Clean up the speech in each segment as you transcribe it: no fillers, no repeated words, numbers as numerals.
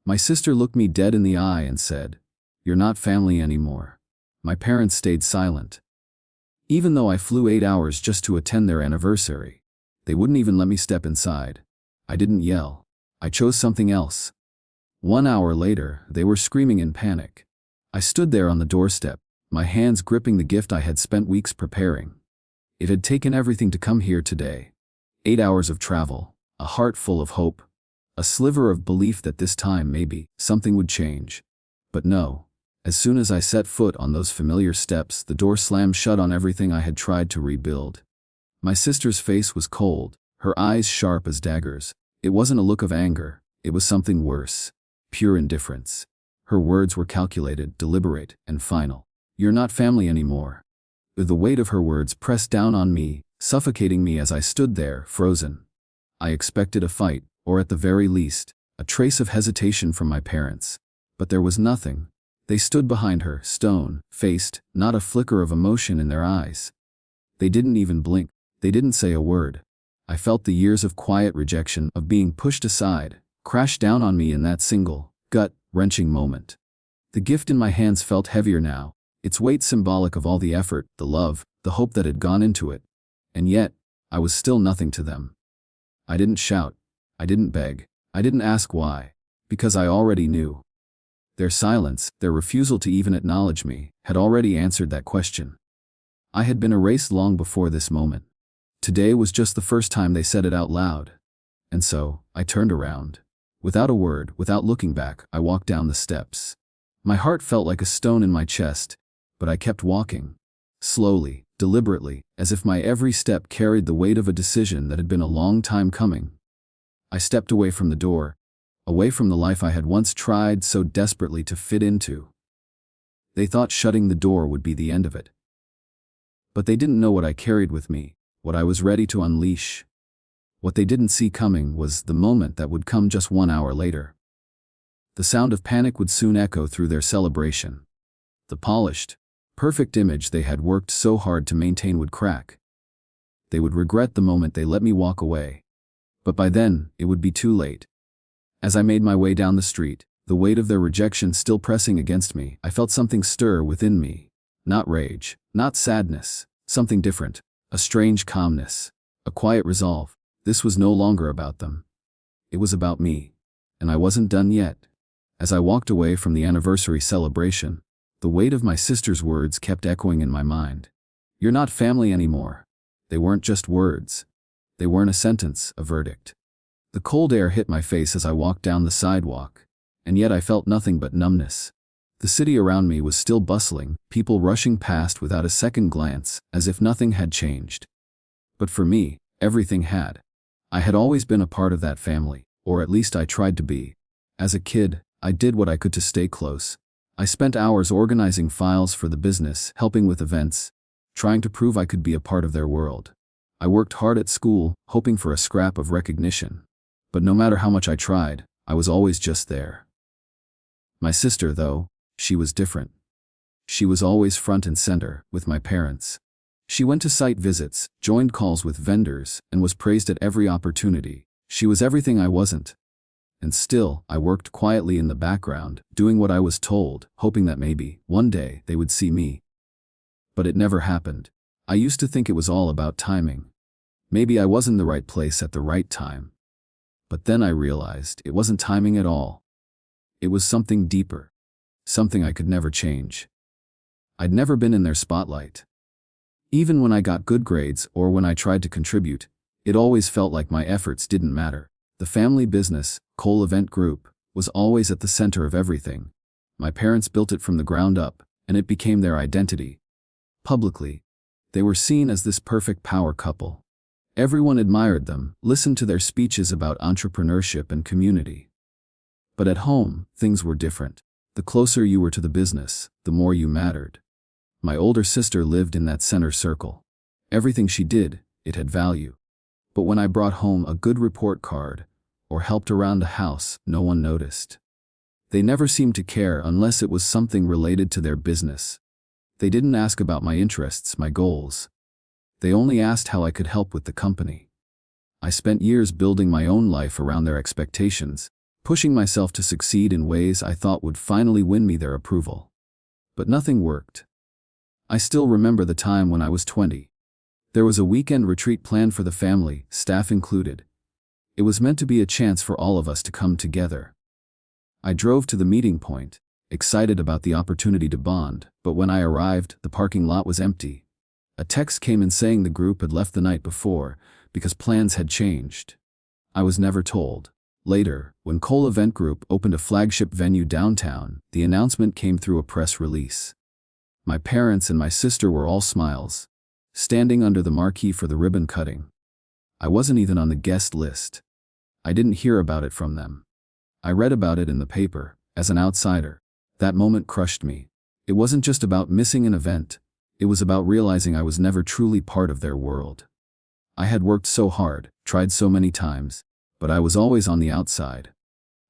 My sister looked me dead in the eye and said, "You're not family anymore." My parents stayed silent. Even though I flew 8 hours just to attend their anniversary, they wouldn't even let me step inside. I didn't yell. I chose something else. 1 hour later, they were screaming in panic. I stood there on the doorstep, my hands gripping the gift I had spent weeks preparing. It had taken everything to come here today. 8 hours of travel, a heart full of hope, a sliver of belief that this time maybe something would change. But no. As soon as I set foot on those familiar steps, the door slammed shut on everything I had tried to rebuild. My sister's face was cold, her eyes sharp as daggers. It wasn't a look of anger, it was something worse. Pure indifference. Her words were calculated, deliberate, and final. "You're not family anymore." The weight of her words pressed down on me, suffocating me as I stood there, frozen. I expected a fight, or at the very least, a trace of hesitation from my parents. But there was nothing. They stood behind her, stone-faced, not a flicker of emotion in their eyes. They didn't even blink. They didn't say a word. I felt the years of quiet rejection, of being pushed aside, crash down on me in that single, gut-wrenching moment. The gift in my hands felt heavier now, its weight symbolic of all the effort, the love, the hope that had gone into it. And yet, I was still nothing to them. I didn't shout. I didn't beg. I didn't ask why. Because I already knew. Their silence, their refusal to even acknowledge me, had already answered that question. I had been erased long before this moment. Today was just the first time they said it out loud. And so, I turned around. Without a word, without looking back, I walked down the steps. My heart felt like a stone in my chest, but I kept walking. Slowly, deliberately, as if my every step carried the weight of a decision that had been a long time coming. I stepped away from the door, away from the life I had once tried so desperately to fit into. They thought shutting the door would be the end of it. But they didn't know what I carried with me, what I was ready to unleash. What they didn't see coming was the moment that would come just 1 hour later. The sound of panic would soon echo through their celebration. The polished, perfect image they had worked so hard to maintain would crack. They would regret the moment they let me walk away. But by then, it would be too late. As I made my way down the street, the weight of their rejection still pressing against me, I felt something stir within me. Not rage, not sadness, something different, a strange calmness, a quiet resolve. This was no longer about them. It was about me. And I wasn't done yet. As I walked away from the anniversary celebration, the weight of my sister's words kept echoing in my mind. "You're not family anymore." They weren't just words. They weren't a sentence, a verdict. The cold air hit my face as I walked down the sidewalk, and yet I felt nothing but numbness. The city around me was still bustling, people rushing past without a second glance, as if nothing had changed. But for me, everything had. I had always been a part of that family, or at least I tried to be. As a kid, I did what I could to stay close. I spent hours organizing files for the business, helping with events, trying to prove I could be a part of their world. I worked hard at school, hoping for a scrap of recognition. But no matter how much I tried, I was always just there. My sister, though, she was different. She was always front and center, with my parents. She went to site visits, joined calls with vendors, and was praised at every opportunity. She was everything I wasn't. And still, I worked quietly in the background, doing what I was told, hoping that maybe, one day, they would see me. But it never happened. I used to think it was all about timing. Maybe I was in the right place at the right time. But then I realized it wasn't timing at all. It was something deeper. Something I could never change. I'd never been in their spotlight. Even when I got good grades or when I tried to contribute, it always felt like my efforts didn't matter. The family business, Cole Event Group, was always at the center of everything. My parents built it from the ground up, and it became their identity. Publicly, they were seen as this perfect power couple. Everyone admired them, listened to their speeches about entrepreneurship and community. But at home, things were different. The closer you were to the business, the more you mattered. My older sister lived in that center circle. Everything she did, it had value. But when I brought home a good report card, or helped around the house, no one noticed. They never seemed to care unless it was something related to their business. They didn't ask about my interests, my goals. They only asked how I could help with the company. I spent years building my own life around their expectations, pushing myself to succeed in ways I thought would finally win me their approval. But nothing worked. I still remember the time when I was 20. There was a weekend retreat planned for the family, staff included. It was meant to be a chance for all of us to come together. I drove to the meeting point, excited about the opportunity to bond, but when I arrived, the parking lot was empty. A text came in saying the group had left the night before because plans had changed. I was never told. Later, when Cole Event Group opened a flagship venue downtown, the announcement came through a press release. My parents and my sister were all smiles, standing under the marquee for the ribbon cutting. I wasn't even on the guest list. I didn't hear about it from them. I read about it in the paper, as an outsider. That moment crushed me. It wasn't just about missing an event. It was about realizing I was never truly part of their world. I had worked so hard, tried so many times, but I was always on the outside.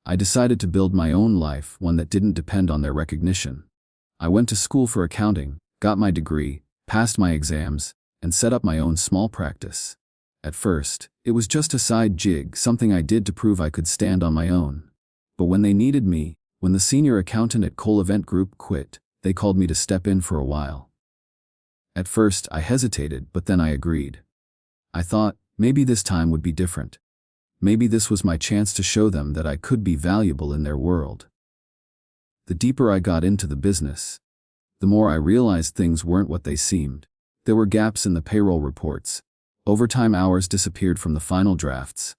I decided to build my own life, one that didn't depend on their recognition. I went to school for accounting, got my degree, passed my exams, and set up my own small practice. At first, it was just a side gig, something I did to prove I could stand on my own. But when they needed me, when the senior accountant at Cole Event Group quit, they called me to step in for a while. At first, I hesitated, but then I agreed. I thought, maybe this time would be different. Maybe this was my chance to show them that I could be valuable in their world. The deeper I got into the business, the more I realized things weren't what they seemed. There were gaps in the payroll reports. Overtime hours disappeared from the final drafts.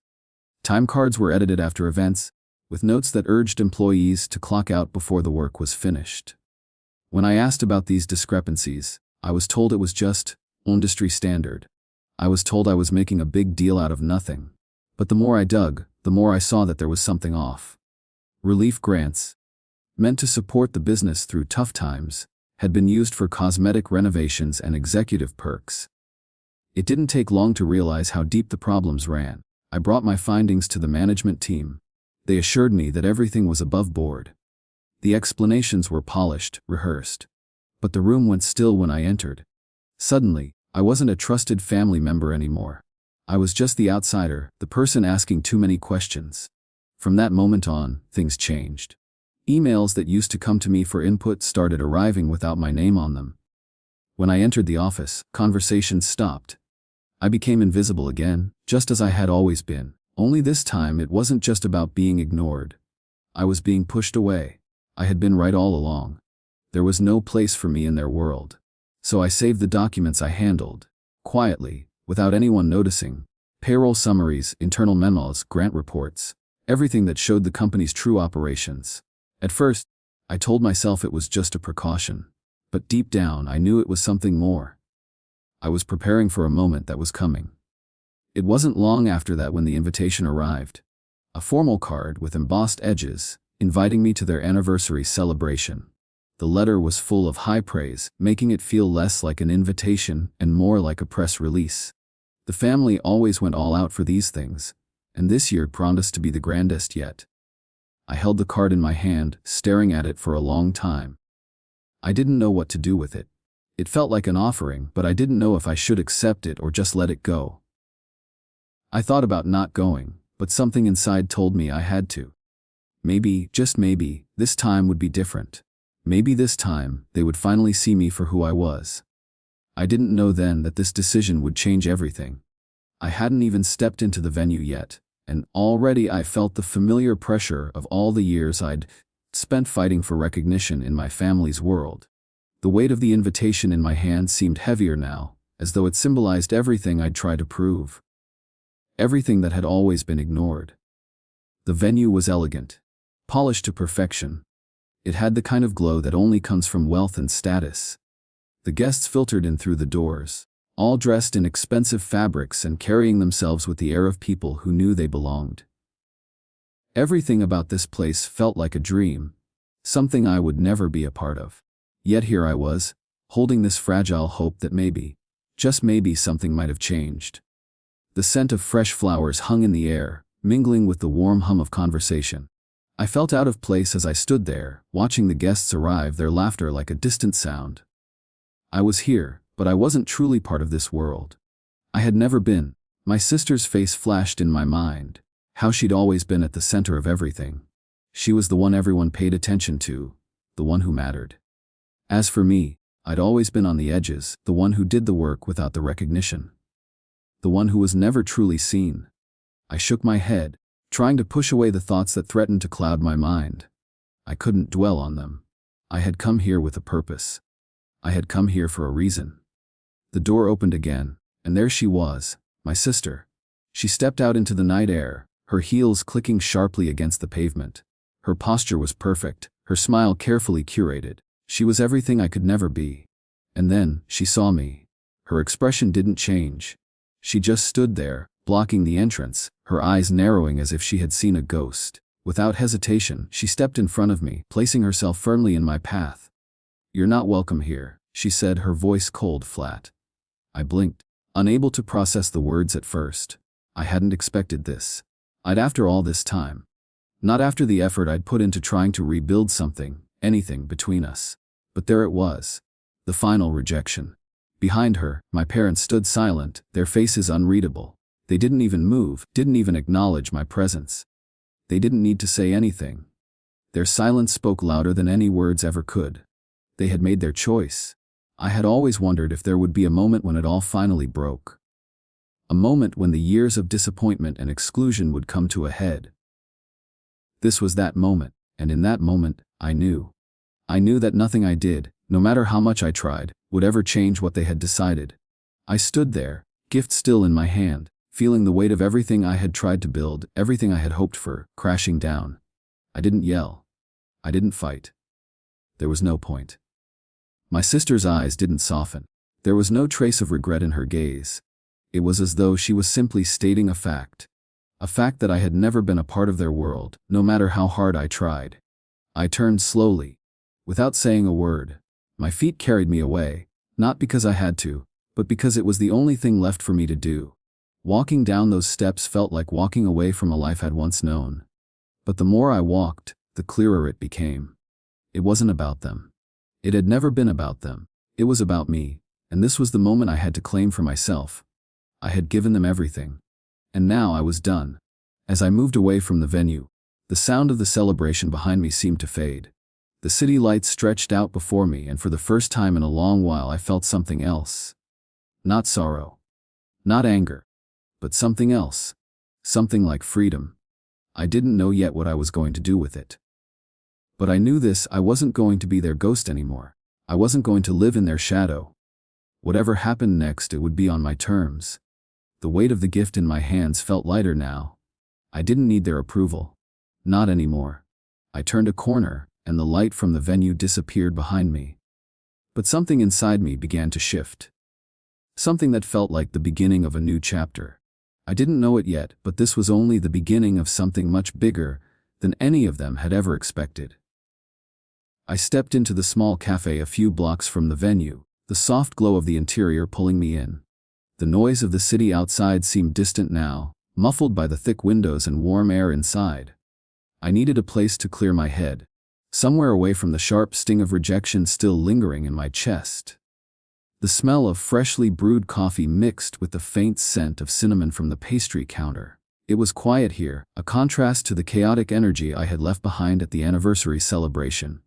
Time cards were edited after events, with notes that urged employees to clock out before the work was finished. When I asked about these discrepancies, I was told it was just industry standard. I was told I was making a big deal out of nothing. But the more I dug, the more I saw that there was something off. Relief grants, meant to support the business through tough times, had been used for cosmetic renovations and executive perks. It didn't take long to realize how deep the problems ran. I brought my findings to the management team. They assured me that everything was above board. The explanations were polished, rehearsed. But the room went still when I entered. Suddenly, I wasn't a trusted family member anymore. I was just the outsider, the person asking too many questions. From that moment on, things changed. Emails that used to come to me for input started arriving without my name on them. When I entered the office, conversations stopped. I became invisible again, just as I had always been. Only this time it wasn't just about being ignored. I was being pushed away. I had been right all along. There was no place for me in their world. So I saved the documents I handled, quietly, without anyone noticing. Payroll summaries, internal memos, grant reports, everything that showed the company's true operations. At first, I told myself it was just a precaution. But deep down, I knew it was something more. I was preparing for a moment that was coming. It wasn't long after that when the invitation arrived. A formal card with embossed edges, inviting me to their anniversary celebration. The letter was full of high praise, making it feel less like an invitation and more like a press release. The family always went all out for these things, and this year promised to be the grandest yet. I held the card in my hand, staring at it for a long time. I didn't know what to do with it. It felt like an offering, but I didn't know if I should accept it or just let it go. I thought about not going, but something inside told me I had to. Maybe, just maybe, this time would be different. Maybe this time, they would finally see me for who I was. I didn't know then that this decision would change everything. I hadn't even stepped into the venue yet, and already I felt the familiar pressure of all the years I'd spent fighting for recognition in my family's world. The weight of the invitation in my hand seemed heavier now, as though it symbolized everything I'd tried to prove. Everything that had always been ignored. The venue was elegant, polished to perfection. It had the kind of glow that only comes from wealth and status. The guests filtered in through the doors, all dressed in expensive fabrics and carrying themselves with the air of people who knew they belonged. Everything about this place felt like a dream, something I would never be a part of. Yet here I was, holding this fragile hope that maybe, just maybe something might have changed. The scent of fresh flowers hung in the air, mingling with the warm hum of conversation. I felt out of place as I stood there, watching the guests arrive, their laughter like a distant sound. I was here, but I wasn't truly part of this world. I had never been. My sister's face flashed in my mind, how she'd always been at the center of everything. She was the one everyone paid attention to, the one who mattered. As for me, I'd always been on the edges, the one who did the work without the recognition. The one who was never truly seen. I shook my head, trying to push away the thoughts that threatened to cloud my mind. I couldn't dwell on them. I had come here with a purpose. I had come here for a reason. The door opened again, and there she was, my sister. She stepped out into the night air, her heels clicking sharply against the pavement. Her posture was perfect, her smile carefully curated. She was everything I could never be. And then, she saw me. Her expression didn't change. She just stood there, blocking the entrance, her eyes narrowing as if she had seen a ghost. Without hesitation, she stepped in front of me, placing herself firmly in my path. "You're not welcome here," she said, her voice cold flat. I blinked, unable to process the words at first. I hadn't expected this. After all this time. Not after the effort I'd put into trying to rebuild something, anything between us. But there it was. The final rejection. Behind her, my parents stood silent, their faces unreadable. They didn't even move, didn't even acknowledge my presence. They didn't need to say anything. Their silence spoke louder than any words ever could. They had made their choice. I had always wondered if there would be a moment when it all finally broke. A moment when the years of disappointment and exclusion would come to a head. This was that moment, and in that moment, I knew. I knew that nothing I did, no matter how much I tried, would ever change what they had decided. I stood there, gift still in my hand, feeling the weight of everything I had tried to build, everything I had hoped for, crashing down. I didn't yell. I didn't fight. There was no point. My sister's eyes didn't soften. There was no trace of regret in her gaze. It was as though she was simply stating a fact. A fact that I had never been a part of their world, no matter how hard I tried. I turned slowly, without saying a word. My feet carried me away, not because I had to, but because it was the only thing left for me to do. Walking down those steps felt like walking away from a life I'd once known. But the more I walked, the clearer it became. It wasn't about them. It had never been about them. It was about me, and this was the moment I had to claim for myself. I had given them everything. And now I was done. As I moved away from the venue, the sound of the celebration behind me seemed to fade. The city lights stretched out before me, and for the first time in a long while I felt something else. Not sorrow. Not anger. But something else. Something like freedom. I didn't know yet what I was going to do with it. But I knew this: I wasn't going to be their ghost anymore. I wasn't going to live in their shadow. Whatever happened next, it would be on my terms. The weight of the gift in my hands felt lighter now. I didn't need their approval. Not anymore. I turned a corner, and the light from the venue disappeared behind me. But something inside me began to shift. Something that felt like the beginning of a new chapter. I didn't know it yet, but this was only the beginning of something much bigger than any of them had ever expected. I stepped into the small cafe a few blocks from the venue, the soft glow of the interior pulling me in. The noise of the city outside seemed distant now, muffled by the thick windows and warm air inside. I needed a place to clear my head, somewhere away from the sharp sting of rejection still lingering in my chest. The smell of freshly brewed coffee mixed with the faint scent of cinnamon from the pastry counter. It was quiet here, a contrast to the chaotic energy I had left behind at the anniversary celebration.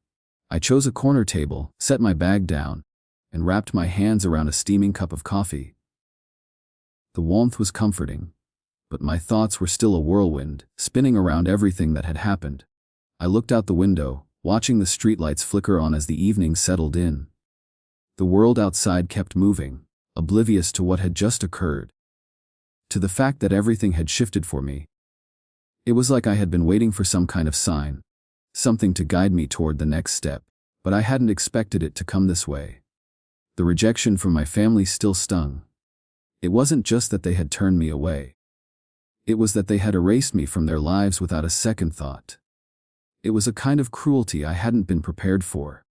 I chose a corner table, set my bag down, and wrapped my hands around a steaming cup of coffee. The warmth was comforting, but my thoughts were still a whirlwind, spinning around everything that had happened. I looked out the window, watching the streetlights flicker on as the evening settled in. The world outside kept moving, oblivious to what had just occurred. To the fact that everything had shifted for me. It was like I had been waiting for some kind of sign, something to guide me toward the next step, but I hadn't expected it to come this way. The rejection from my family still stung. It wasn't just that they had turned me away. It was that they had erased me from their lives without a second thought. It was a kind of cruelty I hadn't been prepared for.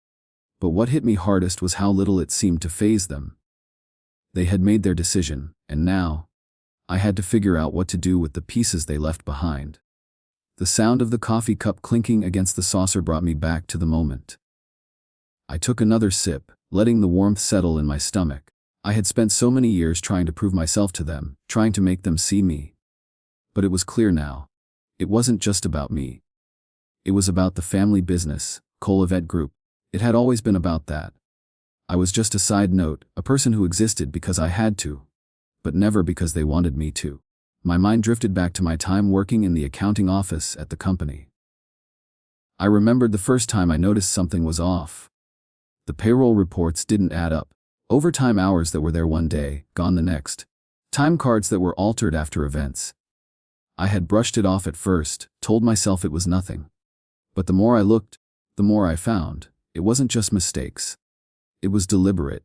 But what hit me hardest was how little it seemed to faze them. They had made their decision, and now, I had to figure out what to do with the pieces they left behind. The sound of the coffee cup clinking against the saucer brought me back to the moment. I took another sip, letting the warmth settle in my stomach. I had spent so many years trying to prove myself to them, trying to make them see me. But it was clear now. It wasn't just about me. It was about the family business, Colavet Group. It had always been about that. I was just a side note, a person who existed because I had to, but never because they wanted me to. My mind drifted back to my time working in the accounting office at the company. I remembered the first time I noticed something was off. The payroll reports didn't add up. Overtime hours that were there one day, gone the next. Time cards that were altered after events. I had brushed it off at first, told myself it was nothing. But the more I looked, the more I found. It wasn't just mistakes. It was deliberate.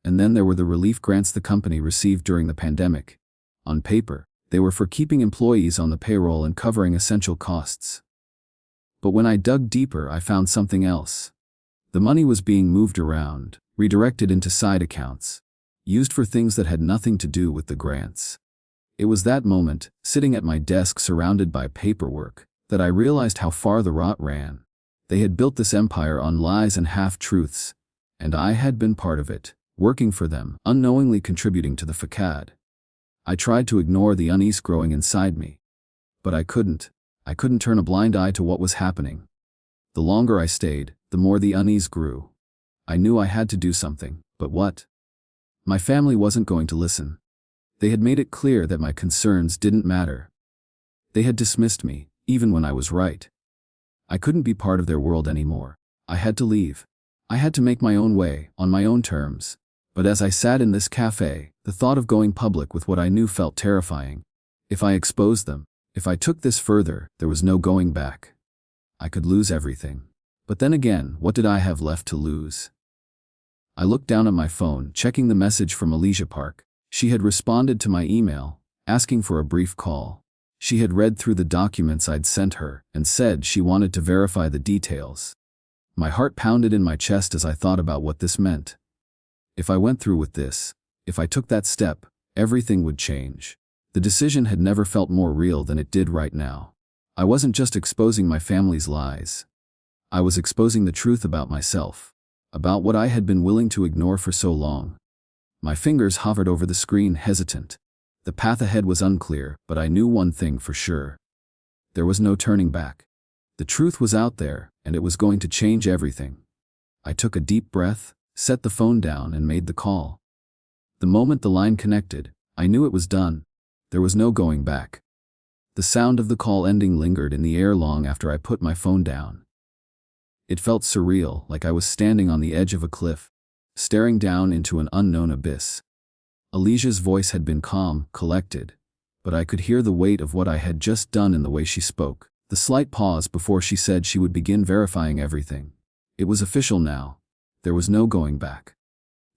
And then there were the relief grants the company received during the pandemic. On paper, they were for keeping employees on the payroll and covering essential costs. But when I dug deeper, I found something else. The money was being moved around, redirected into side accounts, used for things that had nothing to do with the grants. It was that moment, sitting at my desk surrounded by paperwork, that I realized how far the rot ran. They had built this empire on lies and half-truths, and I had been part of it, working for them, unknowingly contributing to the facade. I tried to ignore the unease growing inside me. But I couldn't. I couldn't turn a blind eye to what was happening. The longer I stayed, the more the unease grew. I knew I had to do something, but what? My family wasn't going to listen. They had made it clear that my concerns didn't matter. They had dismissed me, even when I was right. I couldn't be part of their world anymore. I had to leave. I had to make my own way, on my own terms. But as I sat in this cafe, the thought of going public with what I knew felt terrifying. If I exposed them, if I took this further, there was no going back. I could lose everything. But then again, what did I have left to lose? I looked down at my phone, checking the message from Alicia Park. She had responded to my email, asking for a brief call. She had read through the documents I'd sent her and said she wanted to verify the details. My heart pounded in my chest as I thought about what this meant. If I went through with this, if I took that step, everything would change. The decision had never felt more real than it did right now. I wasn't just exposing my family's lies. I was exposing the truth about myself, about what I had been willing to ignore for so long. My fingers hovered over the screen, hesitant. The path ahead was unclear, but I knew one thing for sure. There was no turning back. The truth was out there, and it was going to change everything. I took a deep breath, set the phone down, and made the call. The moment the line connected, I knew it was done. There was no going back. The sound of the call ending lingered in the air long after I put my phone down. It felt surreal, like I was standing on the edge of a cliff, staring down into an unknown abyss. Alicia's voice had been calm, collected, but I could hear the weight of what I had just done in the way she spoke, the slight pause before she said she would begin verifying everything. It was official now. There was no going back.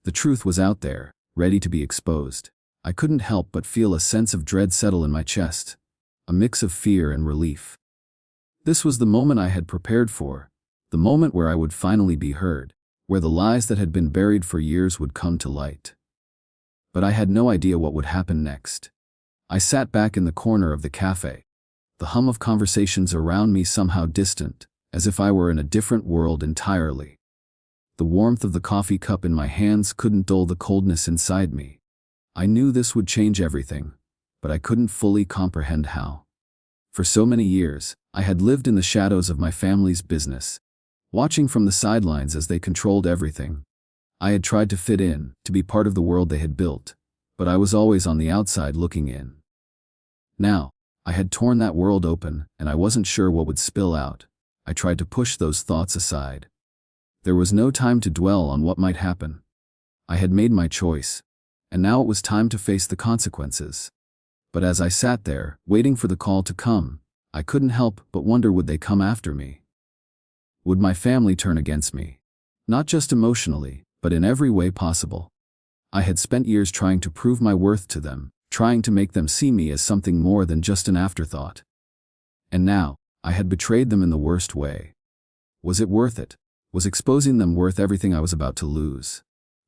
The truth was out there, ready to be exposed. I couldn't help but feel a sense of dread settle in my chest, a mix of fear and relief. This was the moment I had prepared for, the moment where I would finally be heard, where the lies that had been buried for years would come to light. But I had no idea what would happen next. I sat back in the corner of the cafe, the hum of conversations around me somehow distant, as if I were in a different world entirely. The warmth of the coffee cup in my hands couldn't dull the coldness inside me. I knew this would change everything, but I couldn't fully comprehend how. For so many years, I had lived in the shadows of my family's business, watching from the sidelines as they controlled everything. I had tried to fit in, to be part of the world they had built, but I was always on the outside looking in. Now, I had torn that world open, and I wasn't sure what would spill out. I tried to push those thoughts aside. There was no time to dwell on what might happen. I had made my choice, and now it was time to face the consequences. But as I sat there, waiting for the call to come, I couldn't help but wonder, would they come after me? Would my family turn against me? Not just emotionally, but in every way possible. I had spent years trying to prove my worth to them, trying to make them see me as something more than just an afterthought. And now, I had betrayed them in the worst way. Was it worth it? Was exposing them worth everything I was about to lose?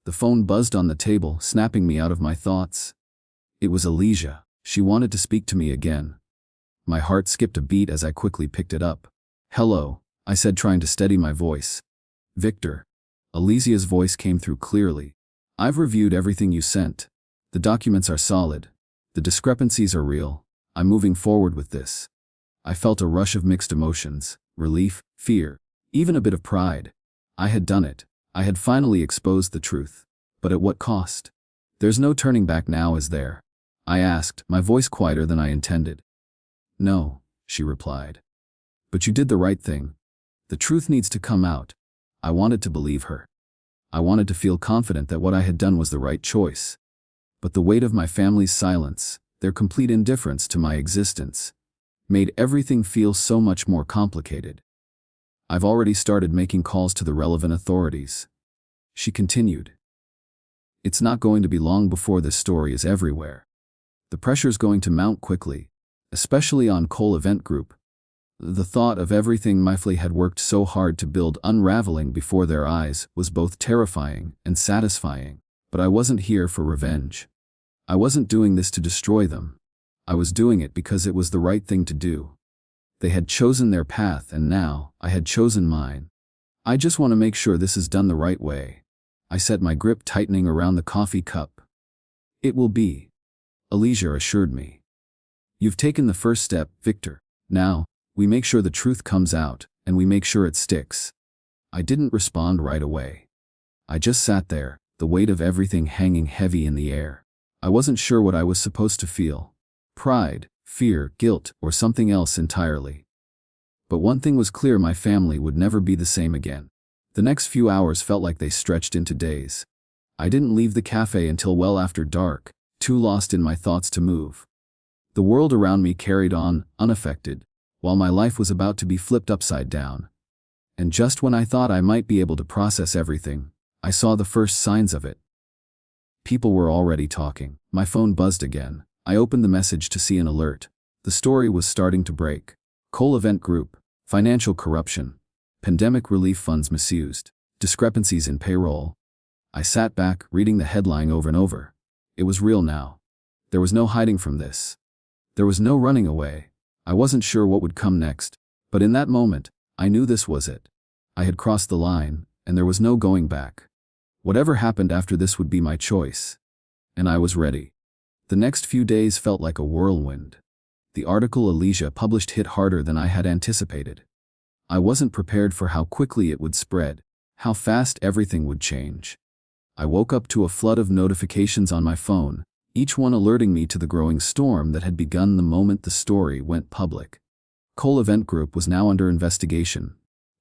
The phone buzzed on the table, snapping me out of my thoughts. It was Alicia. She wanted to speak to me again. My heart skipped a beat as I quickly picked it up. "Hello," I said, trying to steady my voice. "Victor." Alicia's voice came through clearly. "I've reviewed everything you sent. The documents are solid. The discrepancies are real. I'm moving forward with this." I felt a rush of mixed emotions, relief, fear, even a bit of pride. I had done it. I had finally exposed the truth. But at what cost? There's no turning back now, is there? I asked, my voice quieter than I intended. No, she replied. But you did the right thing. The truth needs to come out. I wanted to believe her. I wanted to feel confident that what I had done was the right choice. But the weight of my family's silence, their complete indifference to my existence, made everything feel so much more complicated. I've already started making calls to the relevant authorities. She continued. It's not going to be long before this story is everywhere. The pressure's going to mount quickly, especially on Cole Event Group. The thought of everything my family had worked so hard to build unraveling before their eyes was both terrifying and satisfying. But I wasn't here for revenge. I wasn't doing this to destroy them. I was doing it because it was the right thing to do. They had chosen their path and now I had chosen mine. I just want to make sure this is done the right way. I set my grip tightening around the coffee cup. It will be, Alicia assured me. You've taken the first step, Victor. Now, we make sure the truth comes out, and we make sure it sticks. I didn't respond right away. I just sat there, the weight of everything hanging heavy in the air. I wasn't sure what I was supposed to feel. Pride, fear, guilt, or something else entirely. But one thing was clear, my family would never be the same again. The next few hours felt like they stretched into days. I didn't leave the cafe until well after dark, too lost in my thoughts to move. The world around me carried on, unaffected, while my life was about to be flipped upside down. And just when I thought I might be able to process everything, I saw the first signs of it. People were already talking. My phone buzzed again. I opened the message to see an alert. The story was starting to break. Cole Event Group, financial corruption, pandemic relief funds misused, discrepancies in payroll. I sat back, reading the headline over and over. It was real now. There was no hiding from this. There was no running away. I wasn't sure what would come next, but in that moment, I knew this was it. I had crossed the line, and there was no going back. Whatever happened after this would be my choice. And I was ready. The next few days felt like a whirlwind. The article Alicia published hit harder than I had anticipated. I wasn't prepared for how quickly it would spread, how fast everything would change. I woke up to a flood of notifications on my phone, each one alerting me to the growing storm that had begun the moment the story went public. Cole Event Group was now under investigation.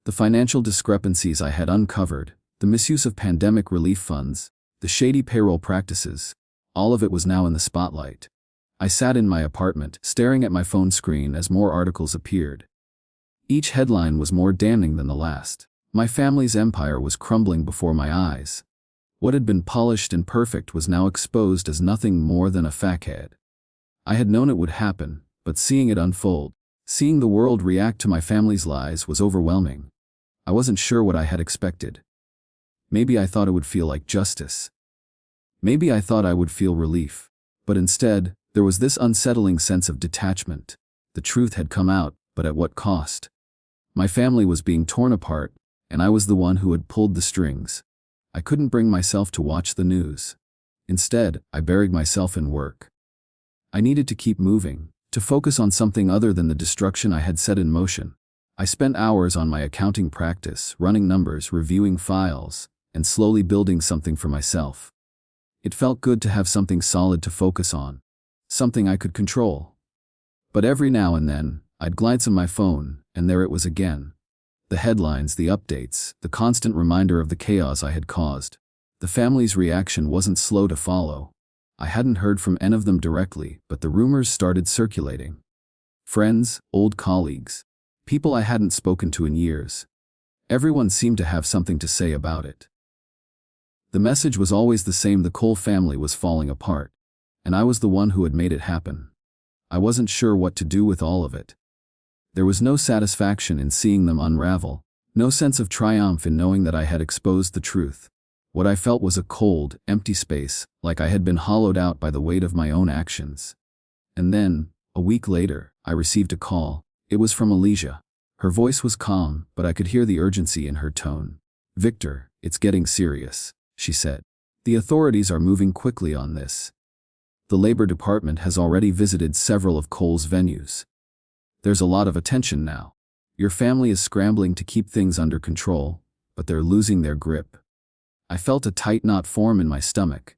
The financial discrepancies I had uncovered, the misuse of pandemic relief funds, the shady payroll practices, all of it was now in the spotlight. I sat in my apartment, staring at my phone screen as more articles appeared. Each headline was more damning than the last. My family's empire was crumbling before my eyes. What had been polished and perfect was now exposed as nothing more than a facade. I had known it would happen, but seeing it unfold, seeing the world react to my family's lies was overwhelming. I wasn't sure what I had expected. Maybe I thought it would feel like justice. Maybe I thought I would feel relief. But instead, there was this unsettling sense of detachment. The truth had come out, but at what cost? My family was being torn apart, and I was the one who had pulled the strings. I couldn't bring myself to watch the news. Instead, I buried myself in work. I needed to keep moving, to focus on something other than the destruction I had set in motion. I spent hours on my accounting practice, running numbers, reviewing files, and slowly building something for myself. It felt good to have something solid to focus on, something I could control. But every now and then, I'd glance at my phone, and there it was again. The headlines, the updates, the constant reminder of the chaos I had caused. The family's reaction wasn't slow to follow. I hadn't heard from any of them directly, but the rumors started circulating. Friends, old colleagues, people I hadn't spoken to in years. Everyone seemed to have something to say about it. The message was always the same: the Cole family was falling apart, and I was the one who had made it happen. I wasn't sure what to do with all of it. There was no satisfaction in seeing them unravel, no sense of triumph in knowing that I had exposed the truth. What I felt was a cold, empty space, like I had been hollowed out by the weight of my own actions. And then, a week later, I received a call. It was from Alicia. Her voice was calm, but I could hear the urgency in her tone. "Victor, it's getting serious," she said. "The authorities are moving quickly on this. The Labor Department has already visited several of Cole's venues. There's a lot of attention now. Your family is scrambling to keep things under control, but they're losing their grip. I felt a tight knot form in my stomach.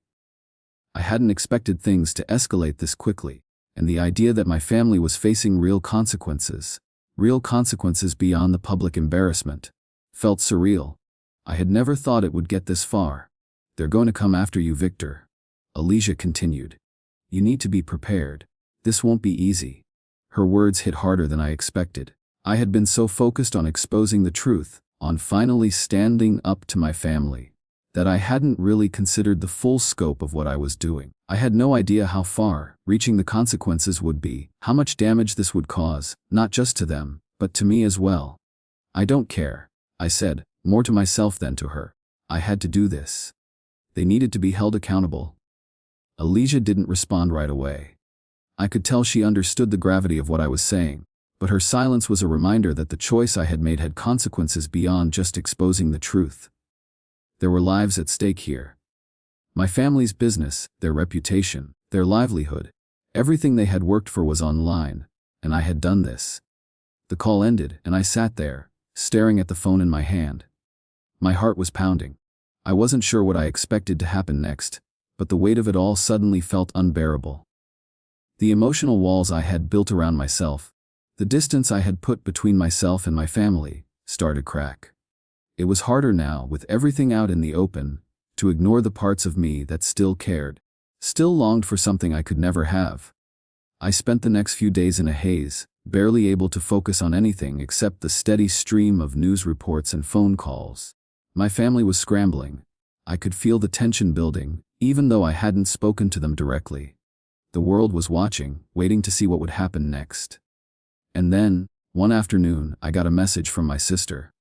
I hadn't expected things to escalate this quickly, and the idea that my family was facing real consequences beyond the public embarrassment, felt surreal. I had never thought it would get this far. They're going to come after you, Victor. Alicia continued. You need to be prepared. This won't be easy. Her words hit harder than I expected. I had been so focused on exposing the truth, on finally standing up to my family, that I hadn't really considered the full scope of what I was doing. I had no idea how far reaching the consequences would be, how much damage this would cause, not just to them, but to me as well. I don't care, I said, more to myself than to her. I had to do this. They needed to be held accountable. Alicia didn't respond right away. I could tell she understood the gravity of what I was saying, but her silence was a reminder that the choice I had made had consequences beyond just exposing the truth. There were lives at stake here. My family's business, their reputation, their livelihood, everything they had worked for was on the line, and I had done this. The call ended, and I sat there, staring at the phone in my hand. My heart was pounding. I wasn't sure what I expected to happen next, but the weight of it all suddenly felt unbearable. The emotional walls I had built around myself, the distance I had put between myself and my family, started to crack. It was harder now, with everything out in the open, to ignore the parts of me that still cared, still longed for something I could never have. I spent the next few days in a haze, barely able to focus on anything except the steady stream of news reports and phone calls. My family was scrambling. I could feel the tension building, even though I hadn't spoken to them directly. The world was watching, waiting to see what would happen next. And then, one afternoon, I got a message from my sister.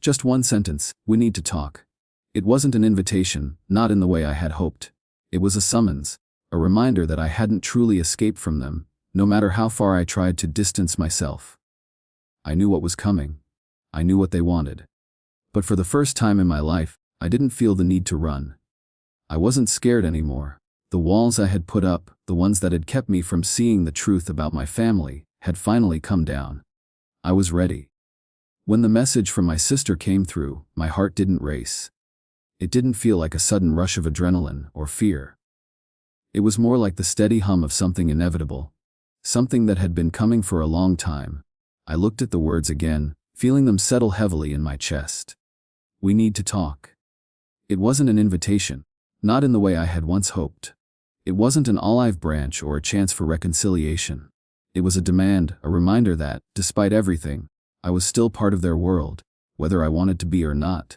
Just one sentence, "We need to talk." It wasn't an invitation, not in the way I had hoped. It was a summons, a reminder that I hadn't truly escaped from them, no matter how far I tried to distance myself. I knew what was coming. I knew what they wanted. But for the first time in my life, I didn't feel the need to run. I wasn't scared anymore. The walls I had put up, the ones that had kept me from seeing the truth about my family, had finally come down. I was ready. When the message from my sister came through, my heart didn't race. It didn't feel like a sudden rush of adrenaline or fear. It was more like the steady hum of something inevitable, something that had been coming for a long time. I looked at the words again, feeling them settle heavily in my chest. We need to talk. It wasn't an invitation, not in the way I had once hoped. It wasn't an olive branch or a chance for reconciliation. It was a demand, a reminder that, despite everything, I was still part of their world, whether I wanted to be or not.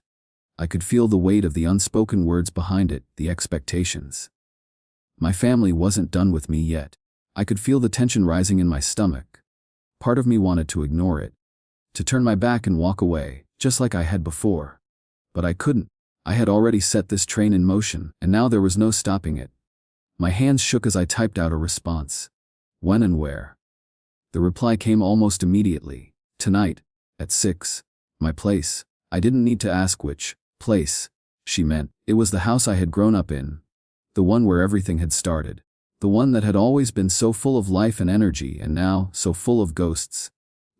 I could feel the weight of the unspoken words behind it, the expectations. My family wasn't done with me yet. I could feel the tension rising in my stomach. Part of me wanted to ignore it, to turn my back and walk away, just like I had before. But I couldn't. I had already set this train in motion, and now there was no stopping it. My hands shook as I typed out a response. When and where? The reply came almost immediately. Tonight, at 6. My place. I didn't need to ask which place she meant. It was the house I had grown up in. The one where everything had started. The one that had always been so full of life and energy and now so full of ghosts.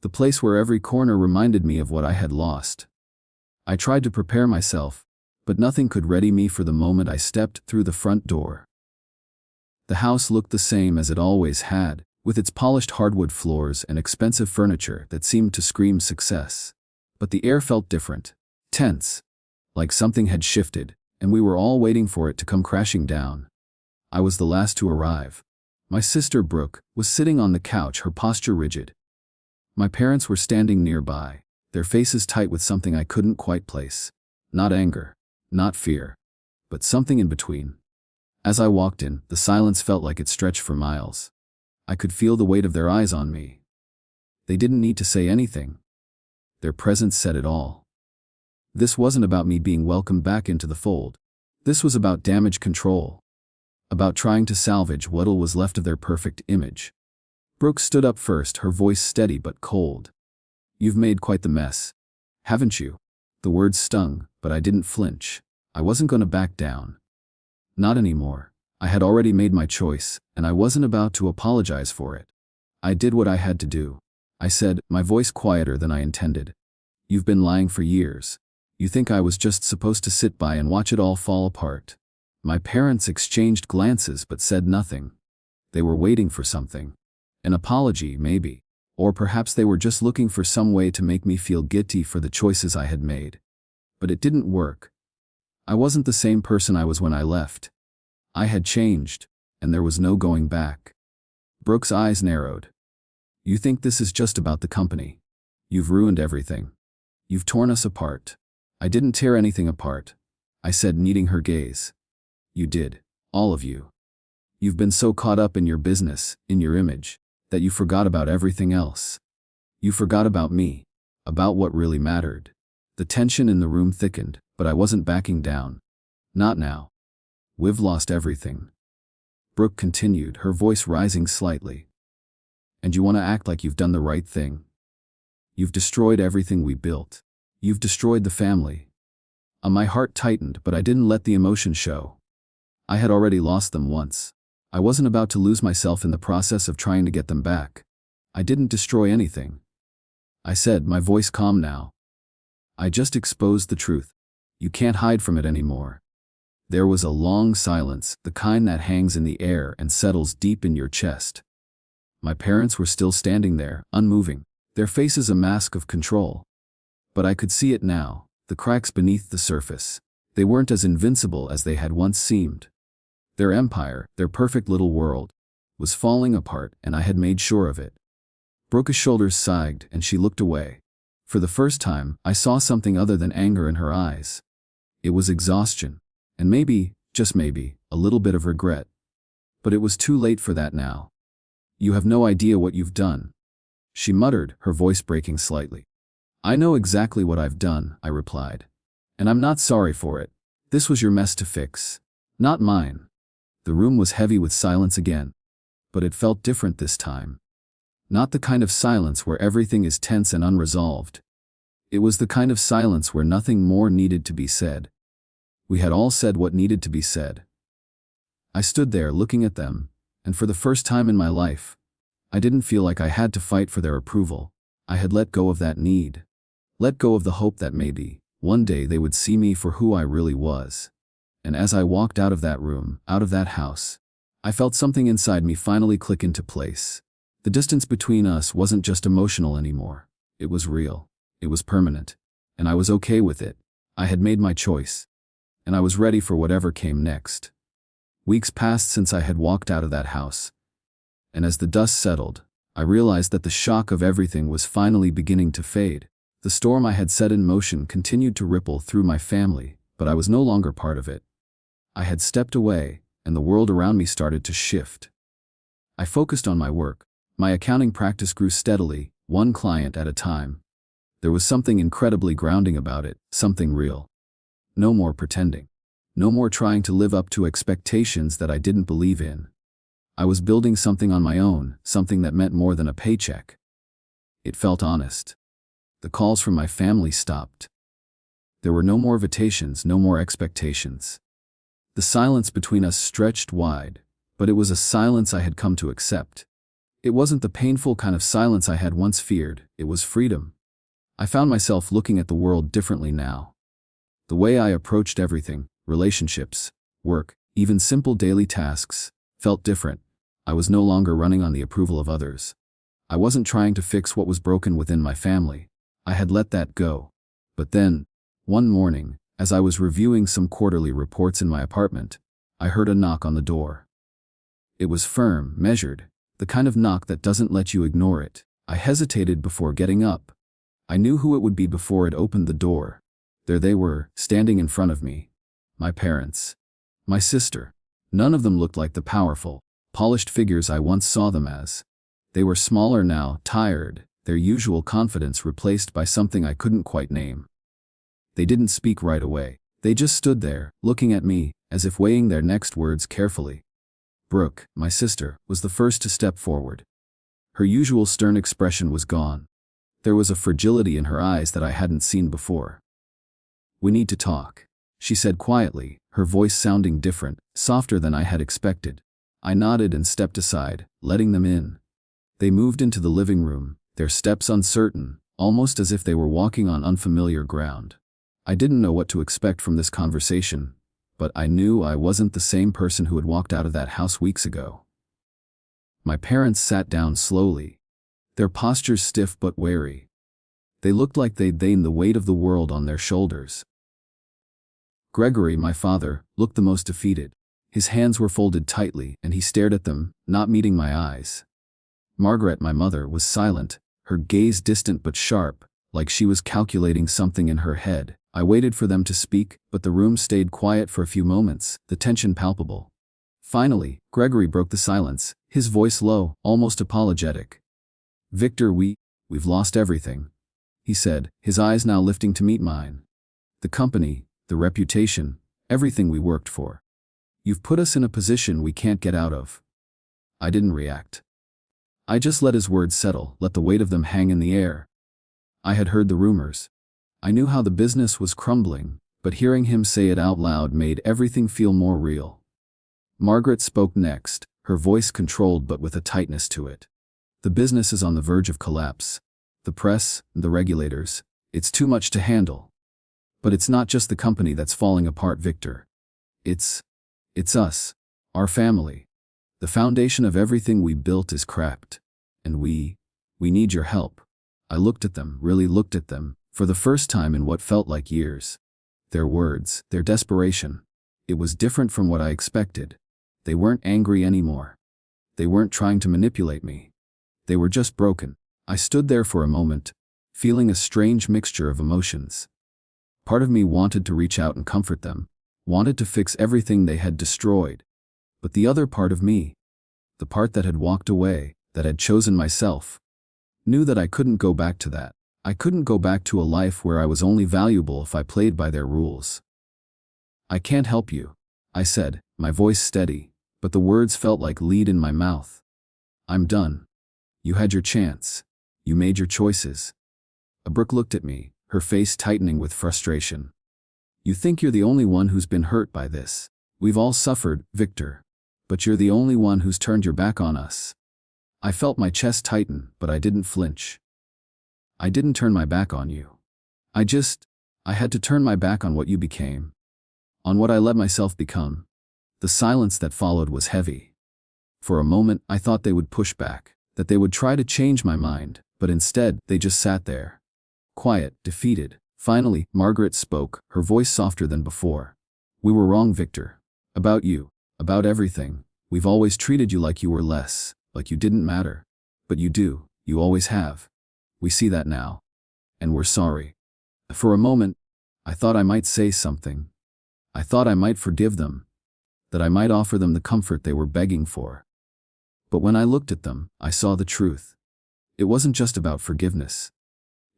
The place where every corner reminded me of what I had lost. I tried to prepare myself, but nothing could ready me for the moment I stepped through the front door. The house looked the same as it always had, with its polished hardwood floors and expensive furniture that seemed to scream success. But the air felt different, tense, like something had shifted, and we were all waiting for it to come crashing down. I was the last to arrive. My sister Brooke was sitting on the couch, her posture rigid. My parents were standing nearby, their faces tight with something I couldn't quite place. Not anger, not fear, but something in between. As I walked in, the silence felt like it stretched for miles. I could feel the weight of their eyes on me. They didn't need to say anything. Their presence said it all. This wasn't about me being welcomed back into the fold. This was about damage control. About trying to salvage what little was left of their perfect image. Brooke stood up first, her voice steady but cold. You've made quite the mess, haven't you? The words stung, but I didn't flinch. I wasn't going to back down. Not anymore. I had already made my choice, and I wasn't about to apologize for it. I did what I had to do. I said, my voice quieter than I intended. You've been lying for years. You think I was just supposed to sit by and watch it all fall apart. My parents exchanged glances but said nothing. They were waiting for something. An apology, maybe. Or perhaps they were just looking for some way to make me feel guilty for the choices I had made. But it didn't work. I wasn't the same person I was when I left. I had changed, and there was no going back. Brooke's eyes narrowed. You think this is just about the company. You've ruined everything. You've torn us apart. I didn't tear anything apart, I said, meeting her gaze. You did, all of you. You've been so caught up in your business, in your image, that you forgot about everything else. You forgot about me, about what really mattered. The tension in the room thickened, but I wasn't backing down. Not now. We've lost everything. Brooke continued, her voice rising slightly. And you want to act like you've done the right thing. You've destroyed everything we built. You've destroyed the family. My heart tightened, but I didn't let the emotion show. I had already lost them once. I wasn't about to lose myself in the process of trying to get them back. I didn't destroy anything. I said, my voice calm now. I just exposed the truth. You can't hide from it anymore. There was a long silence, the kind that hangs in the air and settles deep in your chest. My parents were still standing there, unmoving, their faces a mask of control. But I could see it now, the cracks beneath the surface. They weren't as invincible as they had once seemed. Their empire, their perfect little world, was falling apart, and I had made sure of it. Brooke's shoulders sagged and she looked away. For the first time, I saw something other than anger in her eyes. It was exhaustion, and maybe, just maybe, a little bit of regret. But it was too late for that now. You have no idea what you've done, she muttered, her voice breaking slightly. I know exactly what I've done, I replied. And I'm not sorry for it. This was your mess to fix, not mine. The room was heavy with silence again. But it felt different this time. Not the kind of silence where everything is tense and unresolved. It was the kind of silence where nothing more needed to be said. We had all said what needed to be said. I stood there looking at them, and for the first time in my life, I didn't feel like I had to fight for their approval. I had let go of that need. Let go of the hope that maybe, one day they would see me for who I really was. And as I walked out of that room, out of that house, I felt something inside me finally click into place. The distance between us wasn't just emotional anymore. It was real. It was permanent. And I was okay with it. I had made my choice. And I was ready for whatever came next. Weeks passed since I had walked out of that house. And as the dust settled, I realized that the shock of everything was finally beginning to fade. The storm I had set in motion continued to ripple through my family, but I was no longer part of it. I had stepped away, and the world around me started to shift. I focused on my work. My accounting practice grew steadily, one client at a time. There was something incredibly grounding about it, something real. No more pretending. No more trying to live up to expectations that I didn't believe in. I was building something on my own, something that meant more than a paycheck. It felt honest. The calls from my family stopped. There were no more invitations, no more expectations. The silence between us stretched wide, but it was a silence I had come to accept. It wasn't the painful kind of silence I had once feared, it was freedom. I found myself looking at the world differently now. The way I approached everything, relationships, work, even simple daily tasks, felt different. I was no longer running on the approval of others. I wasn't trying to fix what was broken within my family. I had let that go. But then, one morning, as I was reviewing some quarterly reports in my apartment, I heard a knock on the door. It was firm, measured, the kind of knock that doesn't let you ignore it. I hesitated before getting up. I knew who it would be before it opened the door. There they were, standing in front of me. My parents. My sister. None of them looked like the powerful, polished figures I once saw them as. They were smaller now, tired, their usual confidence replaced by something I couldn't quite name. They didn't speak right away. They just stood there, looking at me, as if weighing their next words carefully. Brooke, my sister, was the first to step forward. Her usual stern expression was gone. There was a fragility in her eyes that I hadn't seen before. We need to talk, she said quietly, her voice sounding different, softer than I had expected. I nodded and stepped aside, letting them in. They moved into the living room, their steps uncertain, almost as if they were walking on unfamiliar ground. I didn't know what to expect from this conversation, but I knew I wasn't the same person who had walked out of that house weeks ago. My parents sat down slowly, their postures stiff but wary. They looked like they'd laid the weight of the world on their shoulders. Gregory, my father, looked the most defeated. His hands were folded tightly, and he stared at them, not meeting my eyes. Margaret, my mother, was silent, her gaze distant but sharp, like she was calculating something in her head. I waited for them to speak, but the room stayed quiet for a few moments, the tension palpable. Finally, Gregory broke the silence, his voice low, almost apologetic. "Victor, we've lost everything," he said, his eyes now lifting to meet mine. "The company, the reputation, everything we worked for. You've put us in a position we can't get out of." I didn't react. I just let his words settle, let the weight of them hang in the air. I had heard the rumors. I knew how the business was crumbling, but hearing him say it out loud made everything feel more real. Margaret spoke next, her voice controlled but with a tightness to it. "The business is on the verge of collapse. The press, the regulators, it's too much to handle. But it's not just the company that's falling apart, Victor. It's us, our family. The foundation of everything we built is cracked. And we need your help." I looked at them, really looked at them, for the first time in what felt like years. Their words, their desperation. It was different from what I expected. They weren't angry anymore. They weren't trying to manipulate me. They were just broken. I stood there for a moment, feeling a strange mixture of emotions. Part of me wanted to reach out and comfort them, wanted to fix everything they had destroyed. But the other part of me, the part that had walked away, that had chosen myself, knew that I couldn't go back to that. I couldn't go back to a life where I was only valuable if I played by their rules. "I can't help you," I said, my voice steady, but the words felt like lead in my mouth. "I'm done. You had your chance. You made your choices." Brooke looked at me, her face tightening with frustration. "You think you're the only one who's been hurt by this. We've all suffered, Victor. But you're the only one who's turned your back on us." I felt my chest tighten, but I didn't flinch. "I didn't turn my back on you. I had to turn my back on what you became. On what I let myself become." The silence that followed was heavy. For a moment, I thought they would push back, that they would try to change my mind, but instead, they just sat there. Quiet, defeated. Finally, Margaret spoke, her voice softer than before. "We were wrong, Victor. About you. About everything. We've always treated you like you were less, like you didn't matter. But you do, you always have. We see that now. And we're sorry." For a moment, I thought I might say something. I thought I might forgive them, that I might offer them the comfort they were begging for. But when I looked at them, I saw the truth. It wasn't just about forgiveness.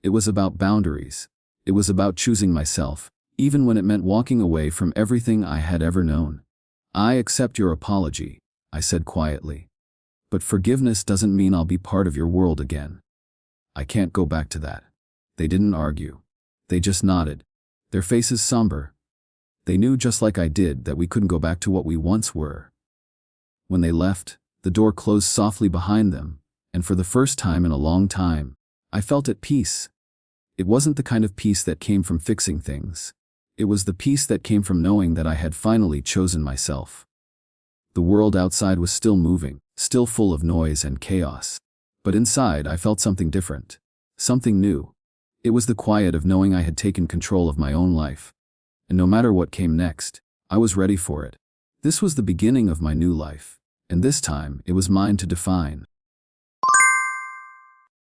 It was about boundaries. It was about choosing myself, even when it meant walking away from everything I had ever known. "I accept your apology," I said quietly. "But forgiveness doesn't mean I'll be part of your world again. I can't go back to that." They didn't argue. They just nodded, their faces somber. They knew just like I did that we couldn't go back to what we once were. When they left, the door closed softly behind them, and for the first time in a long time, I felt at peace. It wasn't the kind of peace that came from fixing things. It was the peace that came from knowing that I had finally chosen myself. The world outside was still moving, still full of noise and chaos. But inside I felt something different, something new. It was the quiet of knowing I had taken control of my own life. And no matter what came next, I was ready for it. This was the beginning of my new life, and this time it was mine to define.